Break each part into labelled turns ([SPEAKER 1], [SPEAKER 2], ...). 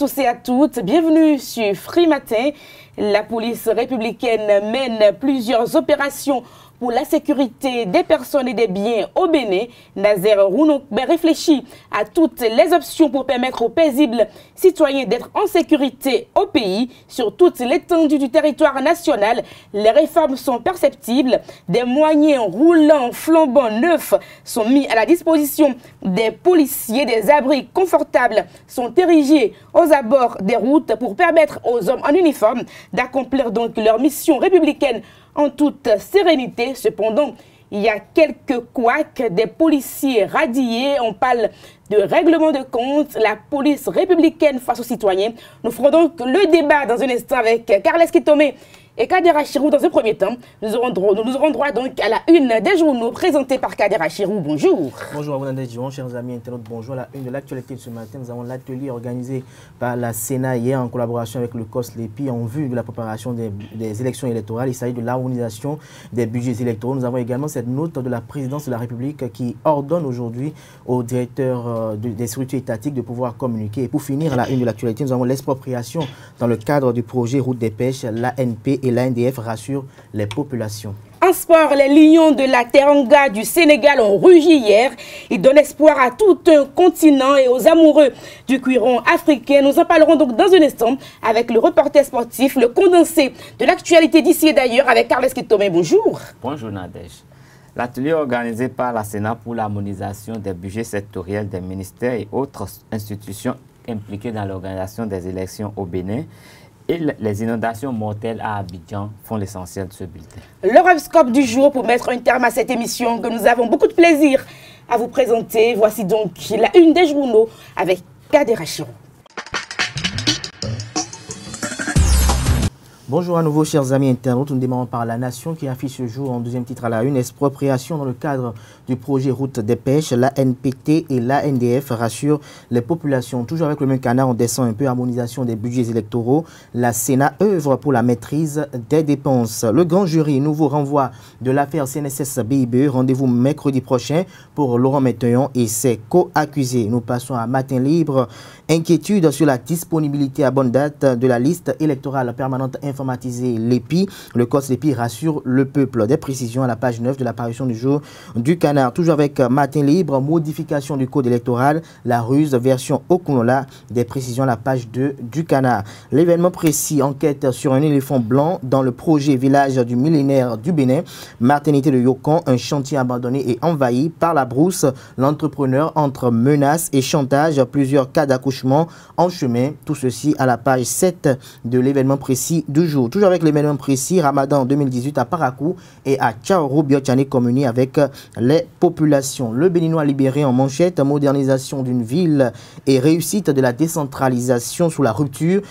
[SPEAKER 1] tous et à toutes, bienvenue sur Free Matin. La police républicaine mène plusieurs opérations pour la sécurité des personnes et des biens au Bénin. Nazaire Rounouk réfléchit à toutes les options pour permettre aux paisibles citoyens d'être en sécurité au pays. Sur toute l'étendue du territoire national, les réformes sont perceptibles. Des moyens roulants, flambants, neufs sont mis à la disposition des policiers. Des abris confortables sont érigés aux abords des routes pour permettre aux hommes en uniforme d'accomplir donc leur mission républicaine en toute sérénité. Cependant, il y a quelques couacs, des policiers radiés. On parle de règlement de compte, la police républicaine face aux citoyens. Nous ferons donc le débat dans un instant avec Carles Kitomé et Kader Achirou. Dans un premier temps, nous aurons droit donc à la une des journaux présentés par Kader Achirou. Bonjour.
[SPEAKER 2] Bonjour à vous, Nandé Dion, chers amis internautes. Bonjour. À la une de l'actualité de ce matin, nous avons l'atelier organisé par la Sénat hier en collaboration avec le COS-LEPI en vue de la préparation des élections électorales. Il s'agit de l'harmonisation des budgets électoraux. Nous avons également cette note de la présidence de la République qui ordonne aujourd'hui au directeur des structures étatiques de pouvoir communiquer. Et pour finir, à la une de l'actualité, nous avons l'expropriation dans le cadre du projet Route des Pêches. L'ANP et l'ANDF rassurent les populations.
[SPEAKER 1] En sport, les Lions de la Teranga du Sénégal ont rugi hier. Ils donnent espoir à tout un continent et aux amoureux du cuiron africain. Nous en parlerons donc dans un instant avec le reporter sportif, le condensé de l'actualité d'ici et d'ailleurs avec Carles Kitomé. Bonjour.
[SPEAKER 3] Bonjour Nadège. L'atelier organisé par la Sénat pour l'harmonisation des budgets sectoriels des ministères et autres institutions impliquées dans l'organisation des élections au Bénin et les inondations mortelles à Abidjan font l'essentiel de ce bulletin.
[SPEAKER 1] L'horoscope du jour pour mettre un terme à cette émission que nous avons beaucoup de plaisir à vous présenter. Voici donc la une des journaux avec Kader Achirou.
[SPEAKER 2] Bonjour à nouveau, chers amis internautes. Nous démarrons par La Nation qui affiche ce jour en deuxième titre à la une. Expropriation dans le cadre du projet Route des Pêches. L'ANPT et l'ANDF rassurent les populations. Toujours avec le même canard, on descend un peu. Harmonisation des budgets électoraux. La Sénat œuvre pour la maîtrise des dépenses. Le grand jury, nouveau renvoi de l'affaire CNSS-BIBE. Rendez-vous mercredi prochain pour Laurent Méteillon et ses co-accusés. Nous passons à Matin Libre. Inquiétude sur la disponibilité à bonne date de la liste électorale permanente informatisée l'EPI. Le COS-LEPI rassure le peuple. Des précisions à la page 9 de l'apparition du jour du canard. Toujours avec Matin Libre, modification du code électoral, la ruse version Okunola. Des précisions à la page 2 du canard. L'événement précis, enquête sur un éléphant blanc dans le projet village du millénaire du Bénin. Maternité de Yokon, un chantier abandonné et envahi par la brousse. L'entrepreneur entre menaces et chantage, plusieurs cas d'accouchement en chemin. Tout ceci à la page 7 de l'événement précis du jour. Toujours avec l'événement précis, Ramadan 2018 à Parakou et à Tchaoro Biochane communie avec les populations. Le Béninois libéré en manchette, modernisation d'une ville et réussite de la décentralisation sous la rupture.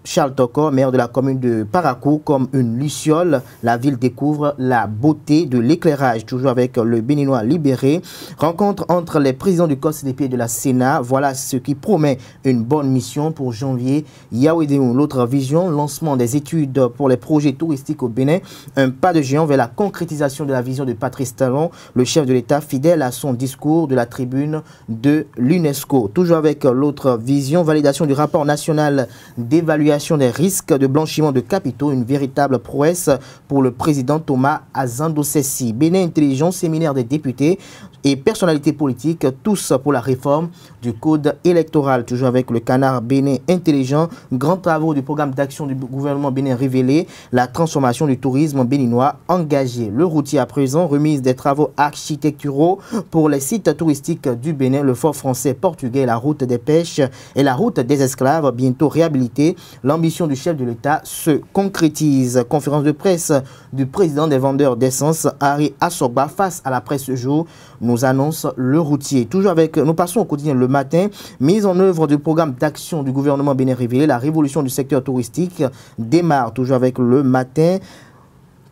[SPEAKER 2] Charles Toko, maire de la commune de Parakou, comme une luciole, la ville découvre la beauté de l'éclairage. Toujours avec le Béninois libéré. Rencontre entre les présidents du COS-LEPI et de la Sénat. Voilà ce qui promet une bonne mission pour janvier. Yaouédéou, l'autre vision, lancement des études pour les projets touristiques au Bénin. Un pas de géant vers la concrétisation de la vision de Patrice Talon, le chef de l'État, fidèle à son discours de la tribune de l'UNESCO. Toujours avec l'autre vision, validation du rapport national d'évaluation des risques de blanchiment de capitaux, une véritable prouesse pour le président Thomas Azando-Sessi. Bénin Intelligent, séminaire des députés et personnalités politiques, tous pour la réforme du code électoral. Toujours avec le canard Bénin Intelligent, grands travaux du programme d'action du gouvernement bénin révélé, la transformation du tourisme béninois engagé. Le routier à présent, remise des travaux architecturaux pour les sites touristiques du Bénin, le fort français portugais, la route des pêches et la route des esclaves, bientôt réhabilitée. L'ambition du chef de l'État se concrétise. Conférence de presse du président des vendeurs d'essence, Harry Asogba, face à la presse ce jour, nous annonce le routier. Toujours avec, nous passons au quotidien Le Matin, mise en œuvre du programme d'action du gouvernement bénin révélé, la révolution du secteur touristique démarre. Toujours avec Le Matin.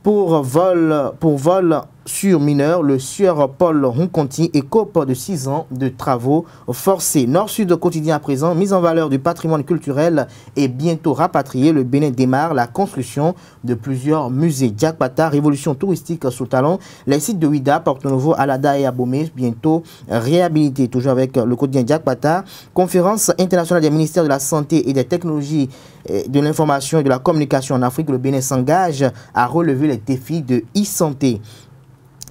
[SPEAKER 2] Pour vol sur mineur, le sieur Paul Ronconti écope de 6 ans de travaux forcés. Nord-Sud quotidien à présent, mise en valeur du patrimoine culturel et bientôt rapatrié. Le Bénin démarre la construction de plusieurs musées. Diakpata, révolution touristique sous talon. Les sites de Ouida, Porto Novo, Alada et Abomey, bientôt réhabilités. Toujours avec le quotidien Diakpata. Conférence internationale des ministères de la Santé et des technologies de l'information et de la communication en Afrique. Le Bénin s'engage à relever les défis de e-santé.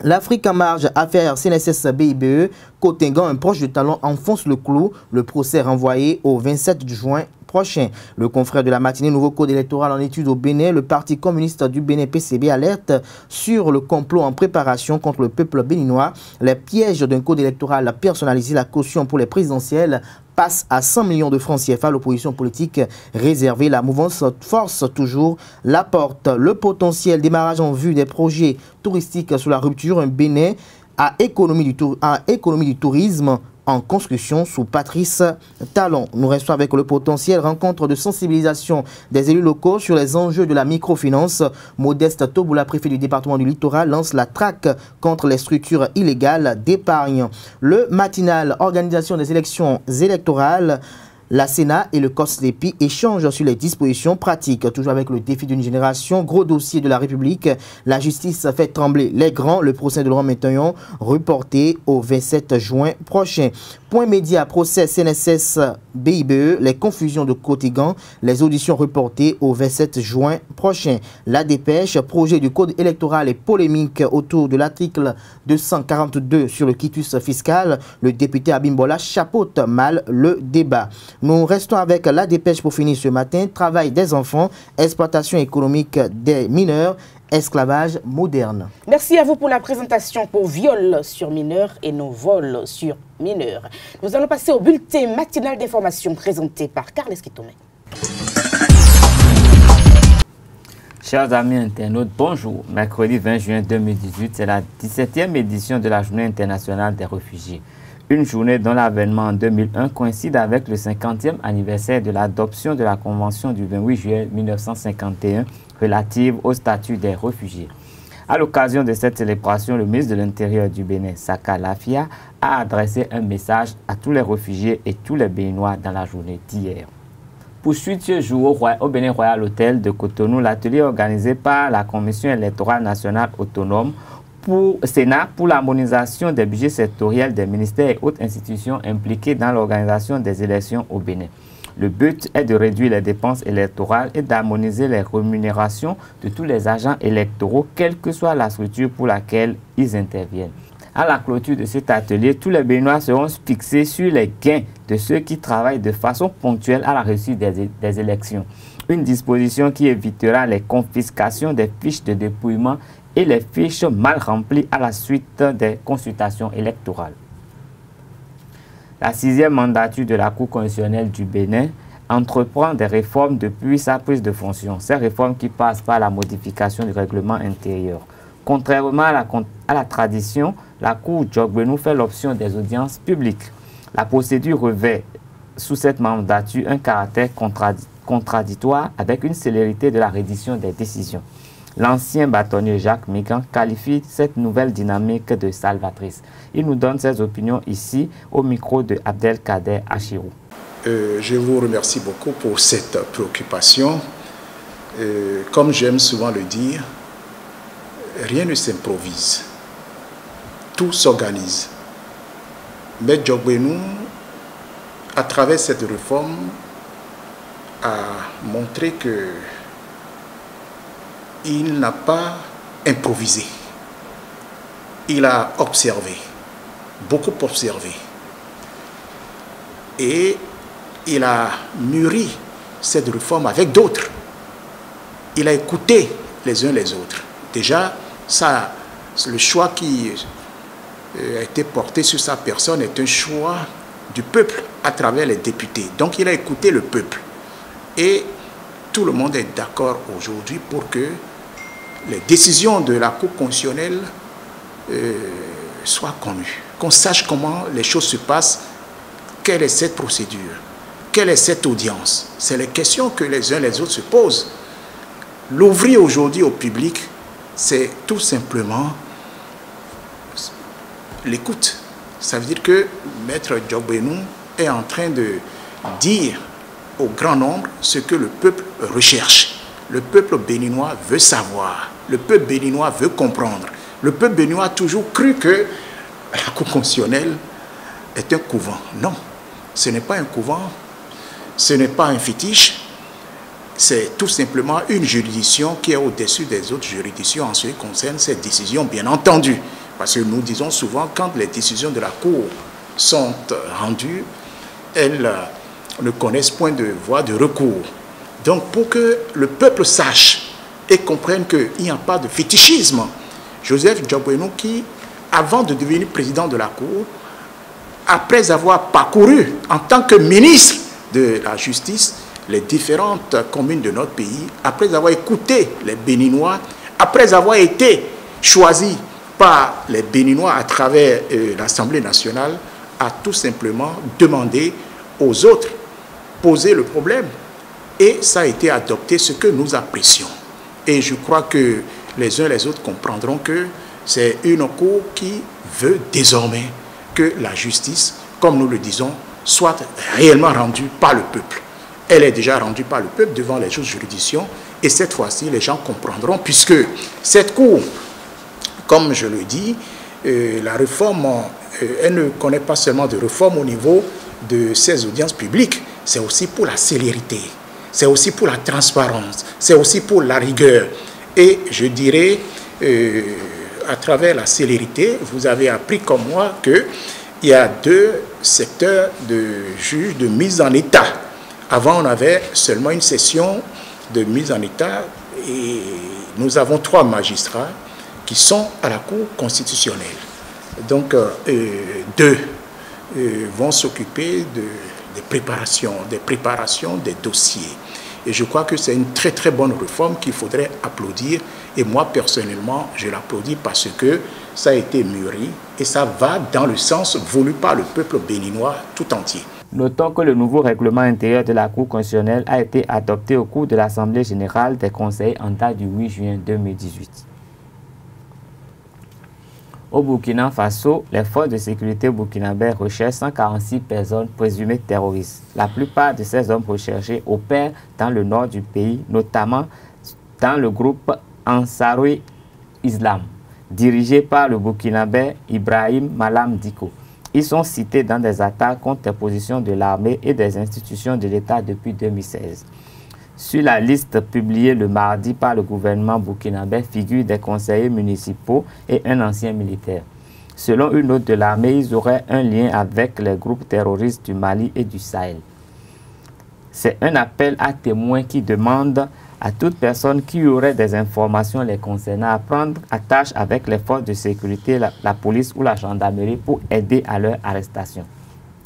[SPEAKER 2] L'Afrique en marge, affaire CNSS BIBE, Cotingan, un proche de talon, enfonce le clou. Le procès renvoyé au 27 juin prochain. Le confrère de la matinée, nouveau code électoral en étude au Bénin. Le Parti communiste du Bénin PCB alerte sur le complot en préparation contre le peuple béninois. Les pièges d'un code électoral personnalisé, la caution pour les présidentielles passe à 100 millions de francs CFA. L'opposition politique réservée, la mouvance force toujours la porte. Le potentiel démarrage en vue des projets touristiques sous la rupture. Un Bénin à économie du tourisme en construction sous Patrice Talon. Nous restons avec le potentiel. Rencontre de sensibilisation des élus locaux sur les enjeux de la microfinance. Modeste Toboula, préfet du département du Littoral, lance la traque contre les structures illégales d'épargne. Le matinal, organisation des élections électorales. La Sénat et le COSLEPI échangent sur les dispositions pratiques. Toujours avec le défi d'une génération, gros dossier de la République. La justice fait trembler les grands. Le procès de Laurent Métaillon reporté au 27 juin prochain. Point média, procès CNSS BIBE, les confusions de Cotingan, les auditions reportées au 27 juin prochain. La dépêche, projet du code électoral et polémique autour de l'article 242 sur le quitus fiscal. Le député Abimbola chapeaute mal le débat. Nous restons avec la dépêche pour finir ce matin. Travail des enfants, exploitation économique des mineurs, esclavage moderne.
[SPEAKER 1] Merci à vous pour la présentation pour viol sur mineurs et non vol sur mineurs. Nous allons passer au bulletin matinal d'information présenté par Carles Kitomé.
[SPEAKER 3] Chers amis internautes, bonjour. Mercredi 20 juin 2018, c'est la 17e édition de la Journée internationale des réfugiés. Une journée dont l'avènement en 2001 coïncide avec le 50e anniversaire de l'adoption de la Convention du 28 juillet 1951 relative au statut des réfugiés. À l'occasion de cette célébration, le ministre de l'Intérieur du Bénin, Saka Lafia, a adressé un message à tous les réfugiés et tous les Béninois dans la journée d'hier. Poursuite ce jour au Bénin Royal Hôtel de Cotonou, l'atelier organisé par la Commission électorale nationale autonome pour Sénat pour l'harmonisation des budgets sectoriels des ministères et autres institutions impliquées dans l'organisation des élections au Bénin. Le but est de réduire les dépenses électorales et d'harmoniser les rémunérations de tous les agents électoraux, quelle que soit la structure pour laquelle ils interviennent. À la clôture de cet atelier, tous les Béninois seront fixés sur les gains de ceux qui travaillent de façon ponctuelle à la réussite des élections. Une disposition qui évitera les confiscations des fiches de dépouillement et les fiches mal remplies à la suite des consultations électorales. La 6e mandature de la Cour constitutionnelle du Bénin entreprend des réformes depuis sa prise de fonction. Ces réformes qui passent par la modification du règlement intérieur. Contrairement à la tradition, la Cour Djogbenou fait l'option des audiences publiques. La procédure revêt sous cette mandature un caractère contradictoire avec une célérité de la reddition des décisions. L'ancien bâtonnier Jacques Migan qualifie cette nouvelle dynamique de salvatrice. Il nous donne ses opinions ici au micro de Abdelkader Achirou.
[SPEAKER 4] Je vous remercie beaucoup pour cette préoccupation. Comme j'aime souvent le dire, rien ne s'improvise. Tout s'organise. Mais Djogbenou, à travers cette réforme, a montré que il n'a pas improvisé. Il a observé, beaucoup observé. Et il a mûri cette réforme avec d'autres. Il a écouté les uns les autres. Déjà, ça, le choix qui a été porté sur sa personne est un choix du peuple à travers les députés. Donc il a écouté le peuple. Et tout le monde est d'accord aujourd'hui pour que les décisions de la Cour constitutionnelle soient connues. Qu'on sache comment les choses se passent, quelle est cette procédure, quelle est cette audience. C'est les questions que les uns les autres se posent. L'ouvrir aujourd'hui au public, c'est tout simplement l'écoute. Ça veut dire que Maître Djogbenou est en train de dire au grand nombre ce que le peuple recherche. Le peuple béninois veut savoir. Le peuple béninois veut comprendre. Le peuple béninois a toujours cru que la Cour constitutionnelle est un couvent. Non, ce n'est pas un couvent, ce n'est pas un fétiche, c'est tout simplement une juridiction qui est au-dessus des autres juridictions en ce qui concerne ces décisions, bien entendu. Parce que nous disons souvent, quand les décisions de la Cour sont rendues, elles ne connaissent point de voie de recours. Donc, pour que le peuple sache et comprenne qu'il n'y a pas de fétichisme, Joseph Djogbenou, qui, avant de devenir président de la Cour, après avoir parcouru en tant que ministre de la Justice les différentes communes de notre pays, après avoir écouté les Béninois, après avoir été choisi par les Béninois à travers l'Assemblée nationale, a tout simplement demandé aux autres poser le problème. Et ça a été adopté, ce que nous apprécions. Et je crois que les uns et les autres comprendront que c'est une cour qui veut désormais que la justice, comme nous le disons, soit réellement rendue par le peuple. Elle est déjà rendue par le peuple devant les autres juridictions. Et cette fois-ci, les gens comprendront, puisque cette cour, comme je le dis, la réforme, elle ne connaît pas seulement de réforme au niveau de ses audiences publiques, c'est aussi pour la célérité, c'est aussi pour la transparence, c'est aussi pour la rigueur. Et je dirais, à travers la célérité, vous avez appris comme moi qu'il y a 2 secteurs de juges de mise en état. Avant, on avait seulement une session de mise en état et nous avons 3 magistrats qui sont à la Cour constitutionnelle. Donc, 2 vont s'occuper des préparations des dossiers. Et je crois que c'est une très très bonne réforme qu'il faudrait applaudir. Et moi, personnellement, je l'applaudis parce que ça a été mûri et ça va dans le sens voulu par le peuple béninois tout entier.
[SPEAKER 3] Notons que le nouveau règlement intérieur de la Cour constitutionnelle a été adopté au cours de l'Assemblée générale des conseils en date du 8 juin 2018. Au Burkina Faso, les forces de sécurité burkinabè recherchent 146 personnes présumées terroristes. La plupart de ces hommes recherchés opèrent dans le nord du pays, notamment dans le groupe Ansarut Islam, dirigé par le Burkinabè Ibrahim Malam Dicko. Ils sont cités dans des attaques contre les positions de l'armée et des institutions de l'État depuis 2016. Sur la liste publiée le mardi par le gouvernement burkinabè figurent des conseillers municipaux et un ancien militaire. Selon une note de l'armée, ils auraient un lien avec les groupes terroristes du Mali et du Sahel. C'est un appel à témoins qui demande à toute personne qui aurait des informations les concernant à prendre attache avec les forces de sécurité, la police ou la gendarmerie pour aider à leur arrestation.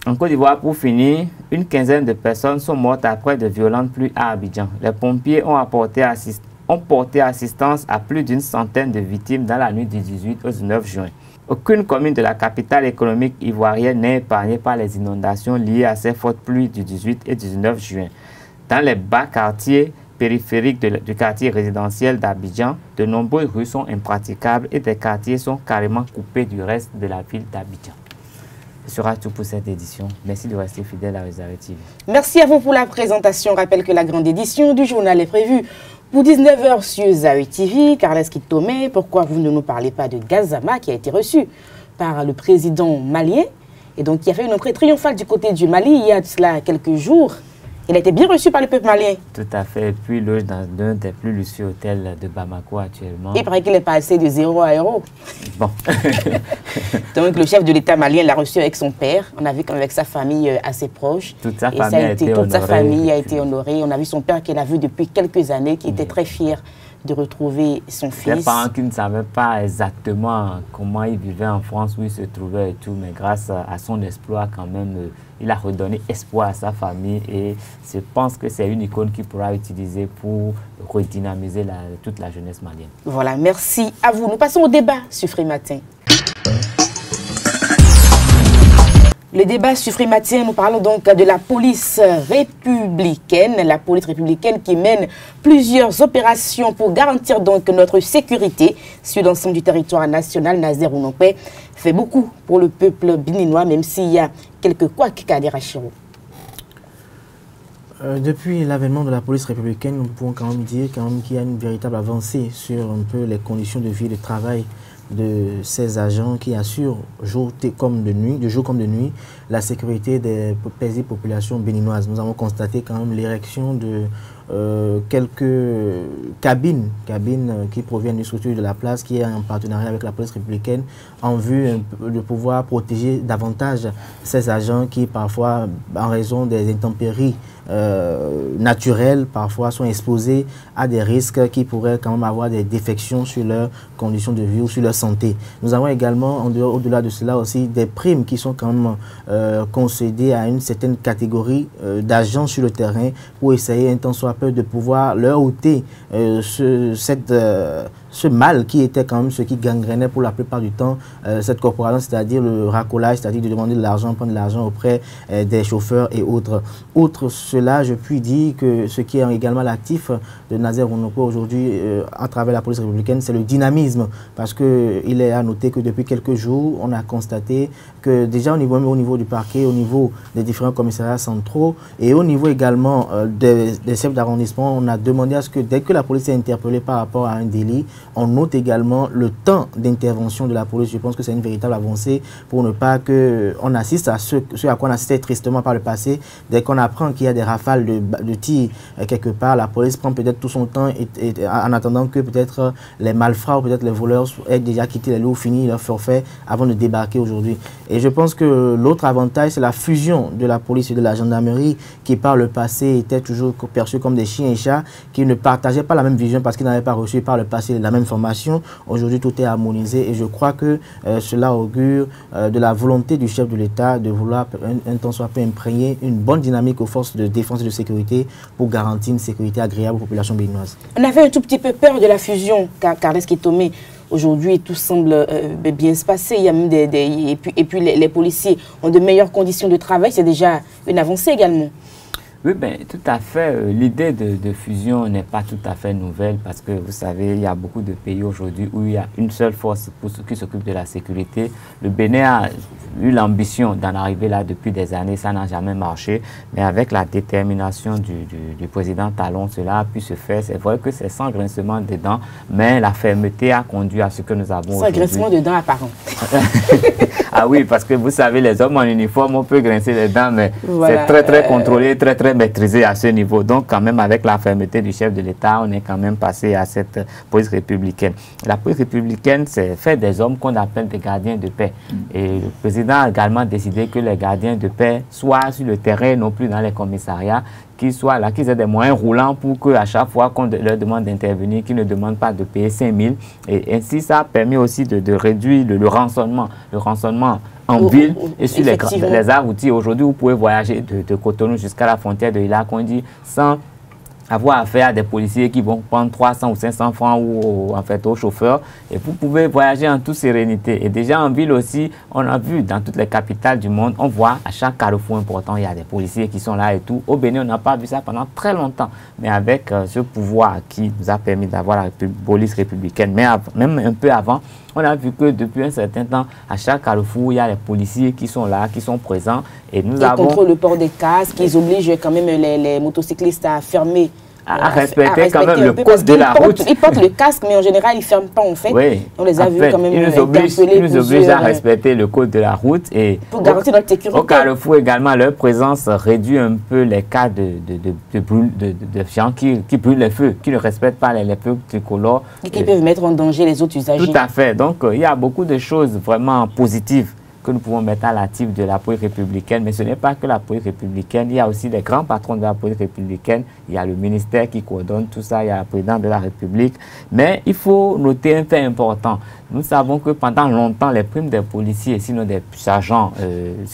[SPEAKER 3] En Côte d'Ivoire, pour finir, une quinzaine de personnes sont mortes après de violentes pluies à Abidjan. Les pompiers ont porté assistance à plus d'une centaine de victimes dans la nuit du 18 au 19 juin. Aucune commune de la capitale économique ivoirienne n'est épargnée par les inondations liées à ces fortes pluies du 18 et 19 juin. Dans les bas quartiers périphériques du quartier résidentiel d'Abidjan, de nombreuses rues sont impraticables et des quartiers sont carrément coupés du reste de la ville d'Abidjan. Ce sera tout pour cette édition. Merci de rester fidèle à Réserve TV.
[SPEAKER 1] Merci à vous pour la présentation. Je rappelle que la grande édition du journal est prévue pour 19 h sur Zawi TV. Carles Kitomé, pourquoi vous ne nous parlez pas de Gazama qui a été reçu par le président malien et donc qui a fait une entrée triomphale du côté du Mali il y a de cela quelques jours. Il a été bien reçu par le peuple malien.
[SPEAKER 3] Tout à fait. Et puis, loge dans l'un des plus luxueux hôtels de Bamako actuellement.
[SPEAKER 1] Il paraît qu'il est passé de 0 à héros.
[SPEAKER 3] Bon.
[SPEAKER 1] Donc, le chef de l'État malien l'a reçu avec son père. On a vu avec sa famille assez proche.
[SPEAKER 3] Toute sa famille a été honorée.
[SPEAKER 1] Toute sa famille a été honorée. On a vu son père qu'il a vu depuis quelques années, qui était très fier de retrouver son fils.
[SPEAKER 3] Des parents qui ne savaient pas exactement comment il vivait en France, où il se trouvait et tout, mais grâce à son exploit quand même, il a redonné espoir à sa famille et je pense que c'est une icône qu'il pourra utiliser pour redynamiser toute la jeunesse malienne.
[SPEAKER 1] Voilà, merci à vous. Nous passons au débat sur Free Matin. Le débat sur Free Matin, nous parlons donc de la police républicaine. La police républicaine qui mène plusieurs opérations pour garantir donc notre sécurité sur l'ensemble du territoire national. Nazer Rounonkbe fait beaucoup pour le peuple béninois, même s'il y a quelques couacs à dire à Chiro.
[SPEAKER 2] Depuis l'avènement de la police républicaine, nous pouvons quand même dire qu'il y a une véritable avancée sur un peu les conditions de vie et de travail de ces agents qui assurent jour comme de nuit la sécurité des paisibles populations béninoises. Nous avons constaté quand même l'érection de quelques cabines qui proviennent d'une structure de la place qui est en partenariat avec la police républicaine en vue de pouvoir protéger davantage ces agents qui parfois, en raison des intempéries naturelles, parfois sont exposés à des risques qui pourraient quand même avoir des défections sur leurs conditions de vie ou sur leur santé. Nous avons également, au-delà de cela aussi, des primes qui sont quand même concédées à une certaine catégorie d'agents sur le terrain pour essayer un tant soit peu de pouvoir leur ôter ce mal qui était quand même ce qui gangrénait pour la plupart du temps cette corporation, c'est-à-dire le racolage, c'est-à-dire de demander de l'argent, prendre de l'argent auprès des chauffeurs et autres. Outre cela, je puis dire que ce qui est également l'actif de Nazer Rounonkbe aujourd'hui à travers la police républicaine, c'est le dynamisme, parce qu'il est à noter que depuis quelques jours, on a constaté que déjà au niveau du parquet, au niveau des différents commissariats centraux et au niveau également des chefs d'arrondissement, on a demandé à ce que dès que la police est interpellée par rapport à un délit, on note également le temps d'intervention de la police. Je pense que c'est une véritable avancée pour ne pas qu'on assiste à ce à quoi on assistait tristement par le passé. Dès qu'on apprend qu'il y a des rafales de tirs quelque part, la police prend peut-être tout son temps en attendant que peut-être les malfrats ou peut-être les voleurs aient déjà quitté les lieux ou fini leur forfait avant de débarquer aujourd'hui. Et je pense que l'autre avantage, c'est la fusion de la police et de la gendarmerie qui par le passé étaient toujours perçus comme des chiens et chats qui ne partageaient pas la même vision parce qu'ils n'avaient pas reçu par le passé la même formation. Aujourd'hui, tout est harmonisé et je crois que cela augure de la volonté du chef de l'État de vouloir un temps soit peu imprégner une bonne dynamique aux forces de défense et de sécurité pour garantir une sécurité agréable aux populations béninoises.
[SPEAKER 1] On avait un tout petit peu peur de la fusion, car Carles Kitomé, aujourd'hui, tout semble bien se passer. Il y a même et puis les policiers ont de meilleures conditions de travail. C'est déjà une avancée également.
[SPEAKER 3] Oui, ben, tout à fait. L'idée de fusion n'est pas tout à fait nouvelle parce que, vous savez, il y a beaucoup de pays aujourd'hui où il y a une seule force qui s'occupe de la sécurité. Le Bénin a eu l'ambition d'en arriver là depuis des années. Ça n'a jamais marché. Mais avec la détermination du président Talon, cela a pu se faire. C'est vrai que c'est sans grincement de dents, mais la fermeté a conduit à ce que nous avons aujourd'hui.
[SPEAKER 1] Sans grincement de dents apparent.
[SPEAKER 3] Ah oui, parce que vous savez, les hommes en uniforme, on peut grincer les dents, mais voilà, c'est très contrôlé, très maîtrisé à ce niveau. Donc, quand même, avec la fermeté du chef de l'État, on est quand même passé à cette police républicaine. La police républicaine, c'est fait des hommes qu'on appelle des gardiens de paix. Et le président a également décidé que les gardiens de paix soient sur le terrain, non plus dans les commissariats, qu'ils soient là, qu'ils aient des moyens roulants pour qu'à chaque fois qu'on leur demande d'intervenir, qu'ils ne demandent pas de payer 5 000. Et ainsi, ça a permis aussi de réduire le rançonnement. Le rançonnement en ville et sur les arts routiers. Aujourd'hui, vous pouvez voyager de Cotonou jusqu'à la frontière de Ila-Kondi sans avoir affaire à des policiers qui vont prendre 300 ou 500 francs ou en fait aux chauffeurs, et vous pouvez voyager en toute sérénité. Et déjà en ville aussi, on a vu dans toutes les capitales du monde, on voit à chaque carrefour important, il y a des policiers qui sont là et tout. Au Bénin, on n'a pas vu ça pendant très longtemps, mais avec ce pouvoir qui nous a permis d'avoir la police républicaine, mais même un peu avant, on a vu que depuis un certain temps, à chaque carrefour, il y a les policiers qui sont là, qui sont présents. Et nous avons...
[SPEAKER 1] contre le port des casques, ils obligent quand même les motocyclistes à fermer.
[SPEAKER 3] À respecter quand même le code de la route.
[SPEAKER 1] Ils portent le casque, mais en général, ils ne ferment pas en fait.
[SPEAKER 3] Oui.
[SPEAKER 1] On les a vus quand même.
[SPEAKER 3] Ils nous obligent à respecter le code de la route. Et
[SPEAKER 1] pour garantir notre sécurité.
[SPEAKER 3] Au carrefour également, leur présence réduit un peu les cas de gens qui brûlent les feux, qui ne respectent pas les feux tricolores.
[SPEAKER 1] Et qui peuvent mettre en danger les autres usagers.
[SPEAKER 3] Tout à fait. Donc, il y a beaucoup de choses vraiment positives que nous pouvons mettre à l'actif de la police républicaine. Mais ce n'est pas que la police républicaine, il y a aussi les grands patrons de la police républicaine, il y a le ministère qui coordonne tout ça, il y a le président de la République. Mais il faut noter un fait important. Nous savons que pendant longtemps, les primes des policiers, sinon des agents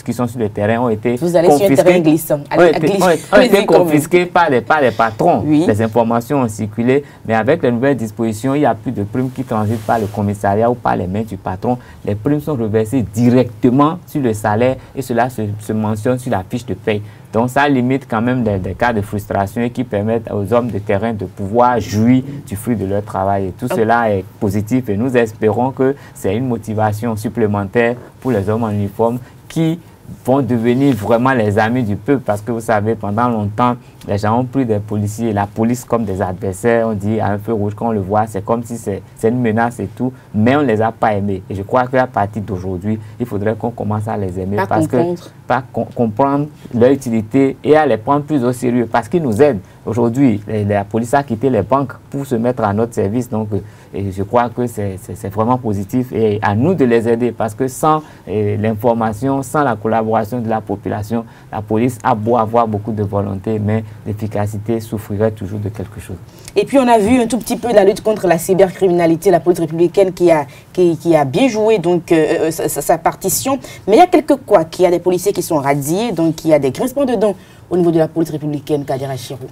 [SPEAKER 3] qui sont sur le terrain, ont été
[SPEAKER 1] confisquées. Vous allez sur un terrain glissant.
[SPEAKER 3] Ont été confisqués par les patrons.
[SPEAKER 1] Oui.
[SPEAKER 3] Les informations ont circulé, mais avec les nouvelles dispositions, il n'y a plus de primes qui transitent par le commissariat ou par les mains du patron. Les primes sont reversées directement directement sur le salaire et cela se mentionne sur la fiche de paye. Donc ça limite quand même des cas de frustration et qui permettent aux hommes de terrain de pouvoir jouir du fruit de leur travail. Et tout cela est positif et nous espérons que c'est une motivation supplémentaire pour les hommes en uniforme qui vont devenir vraiment les amis du peuple, parce que vous savez, pendant longtemps, les gens ont pris des policiers, la police comme des adversaires. On dit à un feu rouge, quand on le voit, c'est comme si c'est une menace et tout, mais on ne les a pas aimés. Et je crois qu'à partir d'aujourd'hui, il faudrait qu'on commence à les aimer, comprendre leur utilité et à les prendre plus au sérieux, parce qu'ils nous aident. Aujourd'hui, la police a quitté les banques pour se mettre à notre service, donc et je crois que c'est vraiment positif et à nous de les aider, parce que sans l'information, sans la collaboration de la population, la police a beau avoir beaucoup de volonté, mais l'efficacité souffrirait toujours de quelque chose.
[SPEAKER 1] Et puis on a vu un tout petit peu la lutte contre la cybercriminalité, la police républicaine qui a bien joué donc sa partition, mais il y a quelques couacs, il y a des policiers qui sont radiés, donc il y a des grincements de dents au niveau de la police républicaine, Kadira Chirou.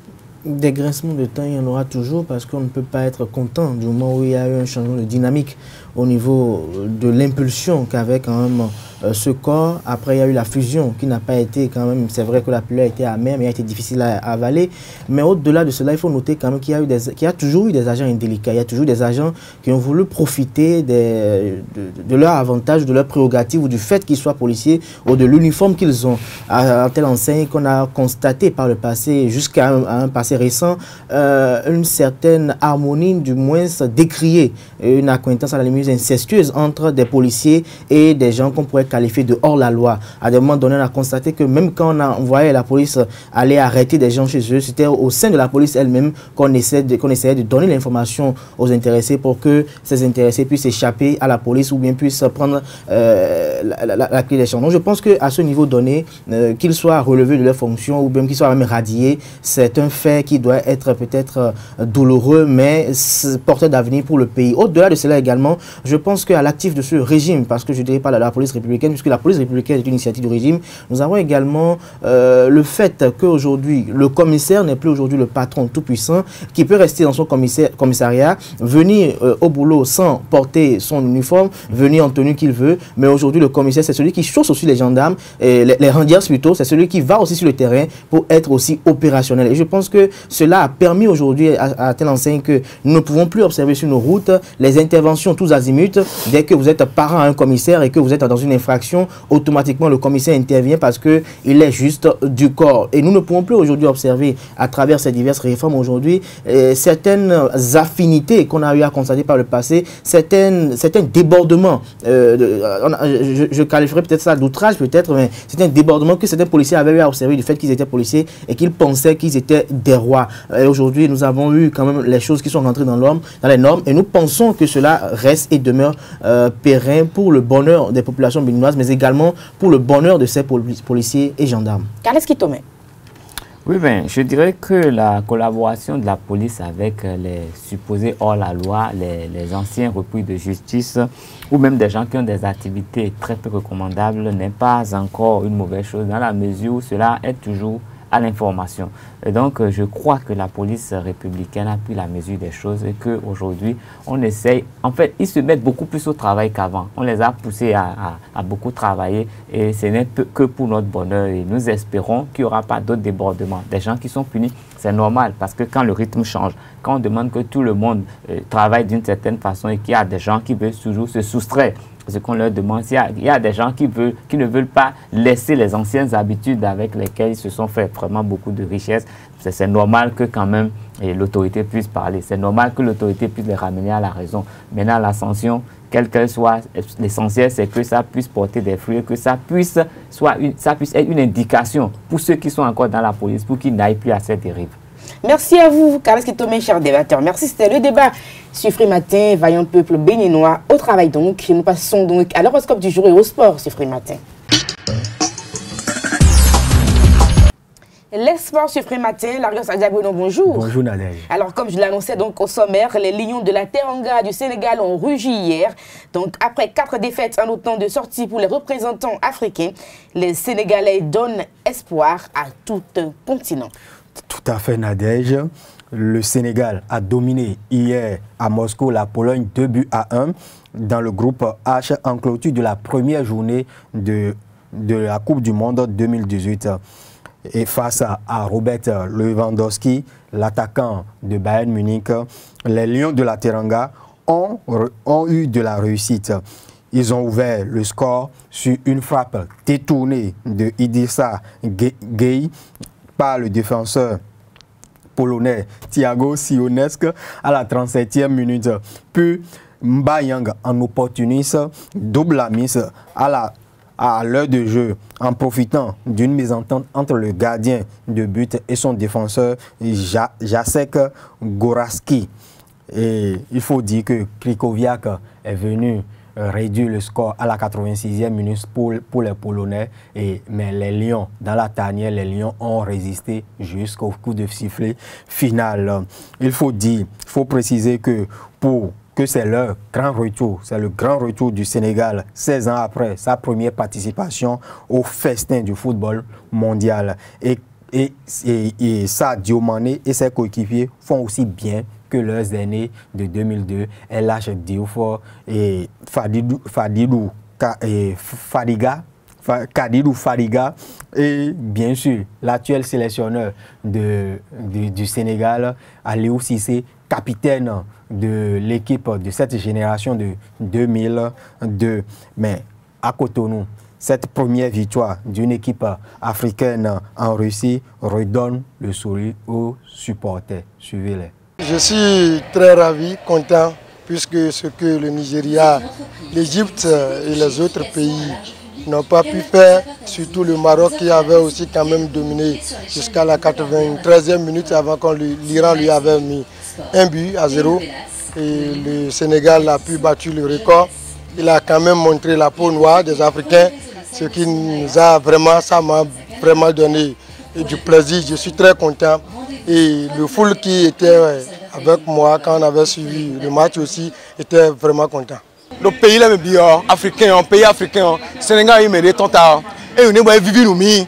[SPEAKER 2] Des grincements de temps, il y en aura toujours, parce qu'on ne peut pas être content du moment où il y a eu un changement de dynamique au niveau de l'impulsion qu'avait quand même ce corps. Après, il y a eu la fusion qui n'a pas été quand même, c'est vrai que la pilule a été amère, mais elle a été difficile à avaler. Mais au-delà de cela, il faut noter quand même qu'il y a toujours eu des agents indélicats. Il y a toujours des agents qui ont voulu profiter de leur avantage, de leur prérogative ou du fait qu'ils soient policiers ou de l'uniforme qu'ils ont. À telle enseigne qu'on a constaté par le passé, jusqu'à un passé récent, une certaine harmonie, du moins décriée, une accointance à la limite incestueuse entre des policiers et des gens qu'on pourrait qualifier de hors-la-loi. À des moments donnés, on a constaté que même quand on voyait la police aller arrêter des gens chez eux, c'était au sein de la police elle-même qu'on essayait de donner l'information aux intéressés pour que ces intéressés puissent échapper à la police ou bien puissent prendre la clé des champs. Donc je pense qu'à ce niveau donné, qu'ils soient relevés de leurs fonctions ou bien qu'ils soient même radiés, c'est un fait qui doit être peut-être douloureux, mais porteur d'avenir pour le pays. Au-delà de cela également, je pense qu'à l'actif de ce régime, parce que je ne dirais pas la police républicaine, puisque la police républicaine est une initiative du régime, nous avons également le fait qu'aujourd'hui, le commissaire n'est plus aujourd'hui le patron tout-puissant, qui peut rester dans son commissariat, venir au boulot sans porter son uniforme, venir en tenue qu'il veut, mais aujourd'hui, le commissaire, c'est celui qui chausse aussi les gendarmes, et les rangers plutôt, c'est celui qui va aussi sur le terrain pour être aussi opérationnel. Et je pense que cela a permis aujourd'hui à telle enseigne que nous ne pouvons plus observer sur nos routes les interventions tous azimuts. Dès que vous êtes parent à un commissaire et que vous êtes dans une infraction, automatiquement le commissaire intervient parce qu'il est juste du corps. Et nous ne pouvons plus aujourd'hui observer à travers ces diverses réformes aujourd'hui certaines affinités qu'on a eu à constater par le passé, certains débordements, je qualifierais peut-être ça d'outrage peut-être, mais c'est un débordement que certains policiers avaient eu à observer du fait qu'ils étaient policiers et qu'ils pensaient qu'ils étaient des rois. Et aujourd'hui, nous avons eu quand même les choses qui sont rentrées dans les normes et nous pensons que cela reste et demeure périn pour le bonheur des populations béninoises, mais également pour le bonheur de ces policiers et gendarmes.
[SPEAKER 1] Qu'est-ce qui tombe?
[SPEAKER 3] Oui, ben, je dirais que la collaboration de la police avec les supposés hors-la-loi, les anciens repris de justice, ou même des gens qui ont des activités très peu recommandables, n'est pas encore une mauvaise chose, dans la mesure où cela est toujours à l'information. Et donc, je crois que la police républicaine a pris la mesure des choses et qu'aujourd'hui, on essaye... En fait, ils se mettent beaucoup plus au travail qu'avant. On les a poussés à beaucoup travailler et ce n'est que pour notre bonheur. Et nous espérons qu'il n'y aura pas d'autres débordements. Des gens qui sont punis, c'est normal parce que quand le rythme change, quand on demande que tout le monde travaille d'une certaine façon et qu'il y a des gens qui veulent toujours se soustraire, ce qu'on leur demande, il y a des gens qui ne veulent pas laisser les anciennes habitudes avec lesquelles ils se sont fait vraiment beaucoup de richesses. C'est normal que quand même l'autorité puisse parler. C'est normal que l'autorité puisse les ramener à la raison. Maintenant, la sanction, quelle qu'elle soit, l'essentiel, c'est que ça puisse porter des fruits, que ça puisse être une indication pour ceux qui sont encore dans la police, pour qu'ils n'aillent plus à cette dérive.
[SPEAKER 1] Merci à vous, Carles Kitomé, chers débatteurs. Merci, c'était le débat sur Free Matin, vaillant peuple béninois. Au travail donc, nous passons donc à l'horoscope du jour et au sport sur Free Matin. Les sports sur Free Matin, Larios Adiabono, bonjour.
[SPEAKER 5] Bonjour Nadège.
[SPEAKER 1] Alors comme je l'annonçais donc au sommaire, les Lions de la Teranga du Sénégal ont rugi hier. Donc après 4 défaites en autant de sorties pour les représentants africains, les Sénégalais donnent espoir à tout un continent.
[SPEAKER 5] Tout à fait Nadège. le Sénégal a dominé hier à Moscou la Pologne 2-1 dans le groupe H en clôture de la première journée de la Coupe du Monde 2018. Et face à Robert Lewandowski, l'attaquant de Bayern Munich, les Lions de la Teranga ont eu de la réussite. Ils ont ouvert le score sur une frappe détournée de Idrissa Gueye par le défenseur polonais Thiago Sionescu à la 37e minute. Puis Mbayang, en opportuniste, double la mise à l'heure de jeu en profitant d'une mésentente entre le gardien de but et son défenseur Jacek Goraski. Et il faut dire que Krychowiak est venu réduire le score à la 86e minute pour les Polonais. Mais les Lions, dans la tanière, les Lions ont résisté jusqu'au coup de sifflet final. Il faut préciser que c'est leur grand retour, c'est le grand retour du Sénégal 16 ans après sa première participation au festin du football mondial. Et Sadio Mané et ses coéquipiers font aussi bien que leurs aînés de 2002, LH Diouf et Kadidou Fadiga et bien sûr l'actuel sélectionneur du Sénégal, Aliou Cissé, capitaine de l'équipe de cette génération de 2002. Mais à Cotonou, cette première victoire d'une équipe africaine en Russie redonne le sourire aux supporters. Suivez-les.
[SPEAKER 6] Je suis très ravi, content, puisque ce que le Nigeria, l'Égypte et les autres pays n'ont pas pu faire, surtout le Maroc qui avait aussi quand même dominé jusqu'à la 93e minute avant que l'Iran lui avait mis 1-0. Et le Sénégal a pu battre le record. Il a quand même montré la peau noire des Africains, ce qui nous a vraiment, ça m'a vraiment donné du plaisir. Je suis très content. Et le foule qui était avec moi quand on avait suivi le match aussi était vraiment content.
[SPEAKER 7] Le pays là, africain, pays africain, Sénégal, il mérite tant à. Et on est vivre nous, mais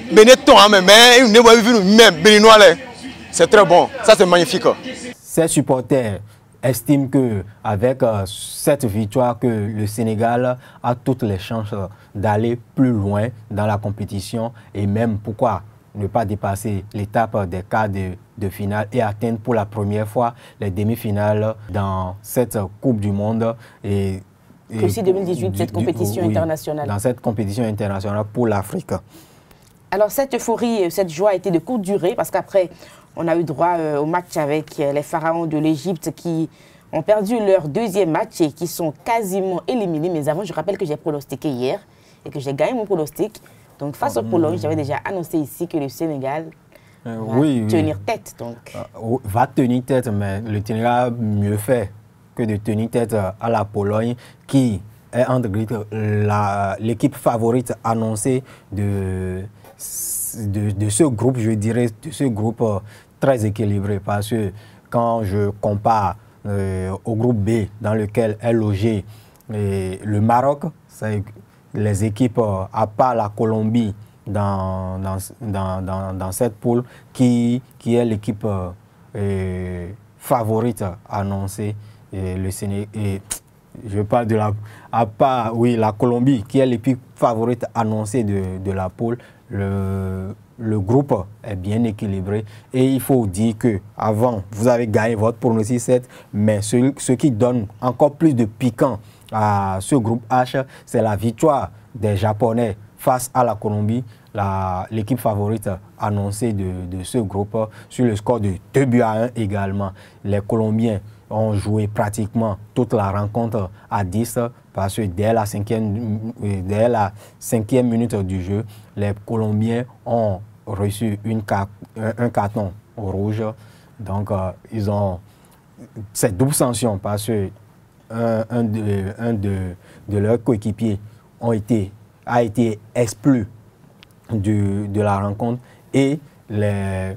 [SPEAKER 7] on est vivre nous même, béninois. C'est très bon, ça c'est magnifique.
[SPEAKER 5] Ces supporters estiment qu'avec cette victoire, que le Sénégal a toutes les chances d'aller plus loin dans la compétition et même pourquoi ne pas dépasser l'étape des quarts de finale et atteindre pour la première fois les demi-finales dans cette Coupe du Monde. Et
[SPEAKER 1] aussi 2018, cette compétition internationale.
[SPEAKER 5] Dans cette compétition internationale pour l'Afrique.
[SPEAKER 1] Alors cette euphorie, cette joie a été de courte durée parce qu'après, on a eu droit au match avec les pharaons de l'Égypte qui ont perdu leur deuxième match et qui sont quasiment éliminés. Mais avant, je rappelle que j'ai pronostiqué hier et que j'ai gagné mon pronostic. Donc face au Pologne, j'avais déjà annoncé ici que le Sénégal va tenir tête. Donc.
[SPEAKER 5] Va tenir tête, mais le Sénégal mieux fait que de tenir tête à la Pologne qui est l'équipe favorite annoncée de ce groupe, je dirais, de ce groupe très équilibré. Parce que quand je compare au groupe B dans lequel est logé le Maroc, les équipes, à part la Colombie dans cette poule, qui est l'équipe favorite annoncée, le Sénégal, je parle de la Colombie, qui est l'équipe favorite annoncée de la poule. Le groupe est bien équilibré et il faut dire que avant vous avez gagné votre pronostic 7, mais ce qui donne encore plus de piquant à ce groupe H, c'est la victoire des Japonais face à la Colombie, l'équipe favorite annoncée de ce groupe, sur le score de 2-1 également. Les Colombiens ont joué pratiquement toute la rencontre à 10 parce que dès la cinquième minute du jeu, les Colombiens ont reçu un carton rouge. Donc, c'est double sanction parce que un de leurs coéquipiers a été exclu de la rencontre et les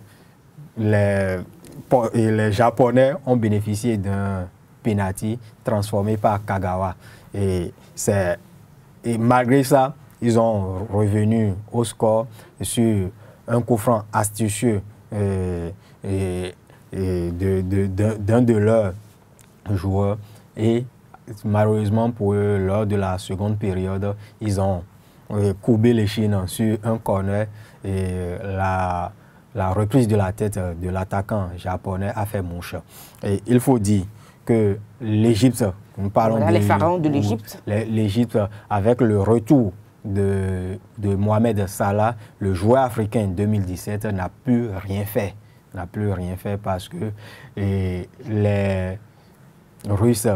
[SPEAKER 5] Japonais ont bénéficié d'un penalty transformé par Kagawa. Et malgré ça, ils ont revenu au score sur un coup franc astucieux d'un de leurs joueurs. Et malheureusement pour eux, lors de la seconde période, ils ont courbé l'échine sur un corner et la reprise de la tête de l'attaquant japonais a fait mouche. Et il faut dire que l'Égypte, nous parlons
[SPEAKER 1] voilà, les pharaons de l'Égypte.
[SPEAKER 5] L'Égypte, avec le retour de Mohamed Salah, le joueur africain 2017, n'a plus rien fait. N'a plus rien fait parce que les Russes,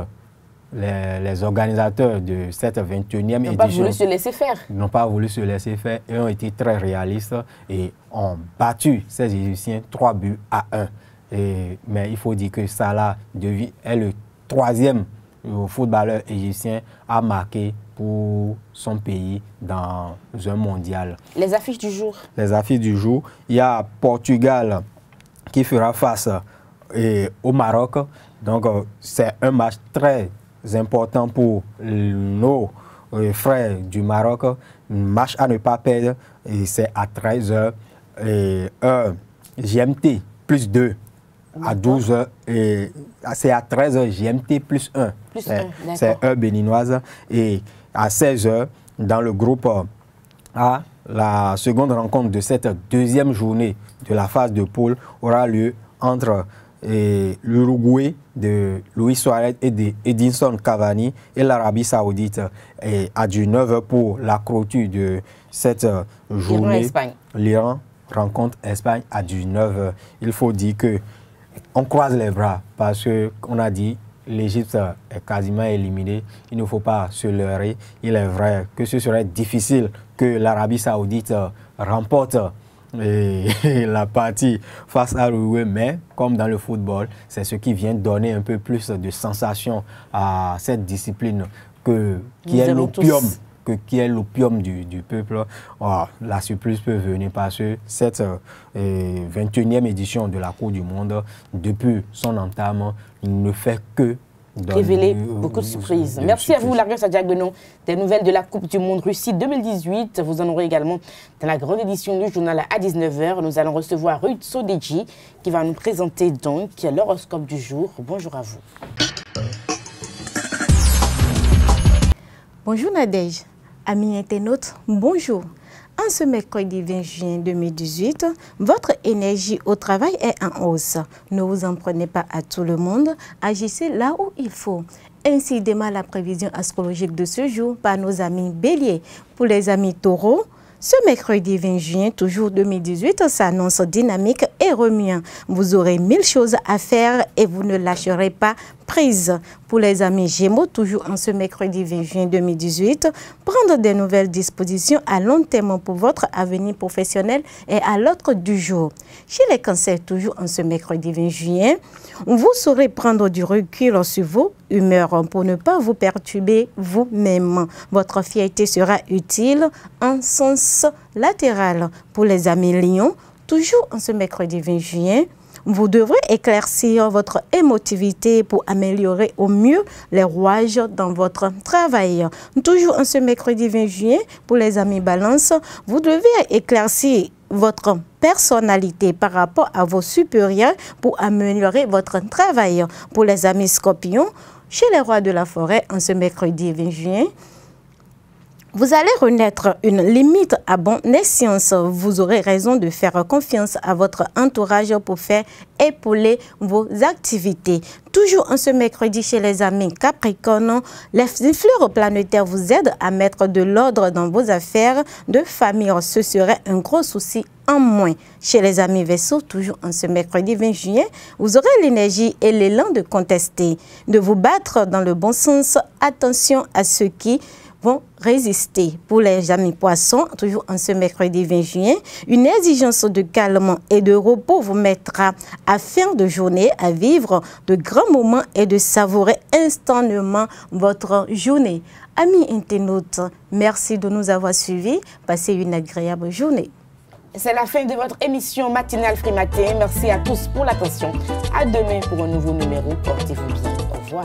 [SPEAKER 5] les organisateurs de cette 21e édition
[SPEAKER 1] n'ont pas voulu se laisser faire.
[SPEAKER 5] N'ont pas voulu se laisser faire et ont été très réalistes et ont battu ces Égyptiens 3-1. Mais il faut dire que Salah est le 3e footballeur égyptien à marquer pour son pays dans un mondial.
[SPEAKER 1] Les affiches du jour.
[SPEAKER 5] Les affiches du jour. Il y a Portugal qui fera face au Maroc. Donc, c'est un match très important pour nos frères du Maroc. Un match à ne pas perdre. Et c'est à 13h. GMT plus 2 à 12h. C'est à 13h GMT plus 1. C'est heure béninoise. Et à 16h, dans le groupe A, la seconde rencontre de cette deuxième journée de la phase de poule aura lieu entre l'Uruguay de Luis Suarez et d'Edinson Cavani et l'Arabie Saoudite à 19h pour la clôture de cette journée. L'Iran rencontre Espagne à 19h. Il faut dire que on croise les bras parce qu'on a dit l'Égypte est quasiment éliminée. Il ne faut pas se leurrer. Il est vrai que ce serait difficile que l'Arabie Saoudite remporte la partie face à l'Uruguay, mais comme dans le football, c'est ce qui vient donner un peu plus de sensation à cette discipline qui est l'opium. Qui est l'opium du peuple. La surprise peut venir parce que cette 21e édition de la Coupe du Monde, depuis son entame, ne fait que
[SPEAKER 1] révéler beaucoup de surprises. Merci à vous, Larios Adiagbenon, des nouvelles de la Coupe du Monde Russie 2018. Vous en aurez également dans la grande édition du journal à 19h. Nous allons recevoir Ruth Sodeji qui va nous présenter donc l'horoscope du jour. Bonjour à vous.
[SPEAKER 8] Bonjour Nadège. Amis internautes, bonjour. En ce mercredi 20 juin 2018, votre énergie au travail est en hausse. Ne vous en prenez pas à tout le monde, agissez là où il faut. Ainsi démarre la prévision astrologique de ce jour par nos amis béliers. Pour les amis taureaux, ce mercredi 20 juin, toujours 2018, s'annonce dynamique et remuant. Vous aurez 1000 choses à faire et vous ne lâcherez pas prise. Pour les amis Gémeaux, toujours en ce mercredi 20 juin 2018, prendre des nouvelles dispositions à long terme pour votre avenir professionnel et à l'ordre du jour. Chez les cancers, toujours en ce mercredi 20 juin, vous saurez prendre du recul sur vos humeurs pour ne pas vous perturber vous-même. Votre fierté sera utile en sens latéral. Pour les amis lions, toujours en ce mercredi 20 juin, vous devrez éclaircir votre émotivité pour améliorer au mieux les rouages dans votre travail. Toujours en ce mercredi 20 juin, pour les amis balance, vous devez éclaircir votre personnalité par rapport à vos supérieurs pour améliorer votre travail. Pour les amis scorpions, chez les rois de la forêt, en ce mercredi 20 juin, vous allez renaître une limite à bon escient. Vous aurez raison de faire confiance à votre entourage pour faire épauler vos activités. Toujours en ce mercredi chez les amis Capricorne, les influences planétaires vous aident à mettre de l'ordre dans vos affaires de famille. Ce serait un gros souci en moins. Chez les amis Verseaux, toujours en ce mercredi 20 juillet, vous aurez l'énergie et l'élan de contester, de vous battre dans le bon sens. Attention à ceux qui vont résister. Pour les amis poissons, toujours en ce mercredi 20 juin, une exigence de calme et de repos vous mettra à fin de journée à vivre de grands moments et de savourer instantanément votre journée. Amis internautes, merci de nous avoir suivis. Passez une agréable journée.
[SPEAKER 1] C'est la fin de votre émission matinale Free Matin. Merci à tous pour l'attention. À demain pour un nouveau numéro. Portez-vous bien. Au revoir.